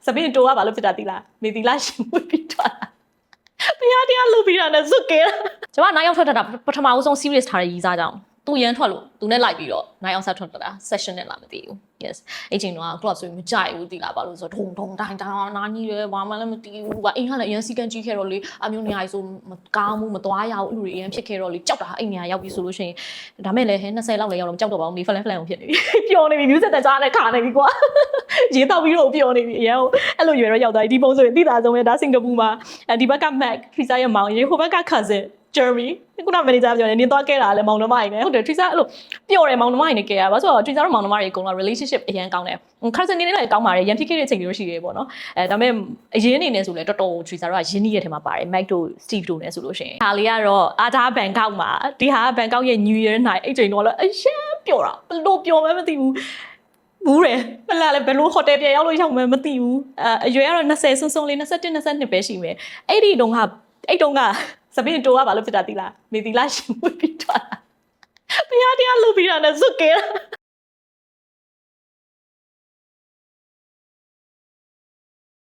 စပင်းတိုးကဘာလို့ဖြစ်တာသိလားမေသီလာရှင်ဝတ်ပြီးထွက်လာဘုရားတရားလုပ်ပြီးတာနဲ့စွတ်ကဲကျွန်မနိုင်အောင်ထွက်တာပထမဦးဆုံး series ထားတဲ့ရီးစားကြောင်းသူရန်ထွက်လို့သူနဲ့လိုက်ပြီးတော့နိုင်အောင်ဆက်ထွက်တာ session နဲ့လာမသိဘူး yes အဲ့ချိန်တော့ club ဆိုရင်မကြိုက်ဘူးသိလားဘာလို့ဆိုတော့ထုံတိုင်းနာကြီးတယ်ဘာမှလည်းမသိဘူးဘာအိမ်ကလည်းအရင်စီကန်ကြီးခဲ့တော့လေအမျိုးနေရာဆိုမကောင်းဘူးမသွားရဘူးအဲ့လိုတွေအရင်ဖြစ်ခဲ့တော့လေကြောက်တာအိမ်နေရာရောက်ပြီဆိုလို့ရှိရင်ဒါမဲ့လည်းဟဲ20လောက်လည်းရောက်တော့မကြောက်တော့ပါဘူးနေ flan ကိုဖြစ်နေပြီပျော်နေပြီ music တကြားနဲ့ခါနေပြီကွာရေးတော့ပြီးတော့ပျော်နေပြီအရင်အဲ့လိုရွယ်တော့ရောက်သွားပြီဒီပုံဆိုရင်တိတာဆုံးပဲဒါစင်ကာပူမှာဒီဘက်က Mac Trisa ရဲ့မောင်ရေးဟိုဘက်က cousin Jeremy ခုနမန်နေဂျာပြောနေနင်းသွားခဲ့တာလဲမောင်နှမကြီးနဲ့ဟုတ်တယ် Trisa အဲ့လိုပျော်တယ်မောင်နှမကြီးနဲ့ခဲ့ရပါဆိုတော့ Trisa တို့မောင်နှမတွေအကုန်လုံး relationship အရင်ကောင်းတယ် cousin နေလည်းကောင်းပါတယ်ရန်ဖြစ်ခဲ့တဲ့အချိန်တွေရှိတယ်ပေါ့နော်ဒါပေမဲ့အရင်အနေနဲ့ဆိုလဲတော်တော် Trisa တို့ကရင်းနှီးရဲ့ထဲမှာပါတယ် Mac တို့ Steve တို့နဲ့ဆိုလို့ရှိရင်ဟာလေးကတော့အားသားဘန်ကောက်မှာဒီဟာဘန်ကောက်ရဲ့ New Year night အဲ့ချိန်တော့လည်းအရင်ပျော်တာဘလို့ပျော်မှမသိဘူးဘူးတယ်ဟလာလည်းဘယ်လိုဟိုတယ်ပြန်ရောက်လို့ရောက်မှမသိဘူးအရွယ်ကတော့20စွန်းလေး21 22ပဲရှိမယ်အဲ့ဒီတုန်းကစပင်းတိုးကဘာလို့ဖြစ်တာသိလားမေသီလာရှင်ဝတ်ပြီးထွက်လာဘုရားတရားလုပ်ပြီးတာနဲ့စွတ်ကဲ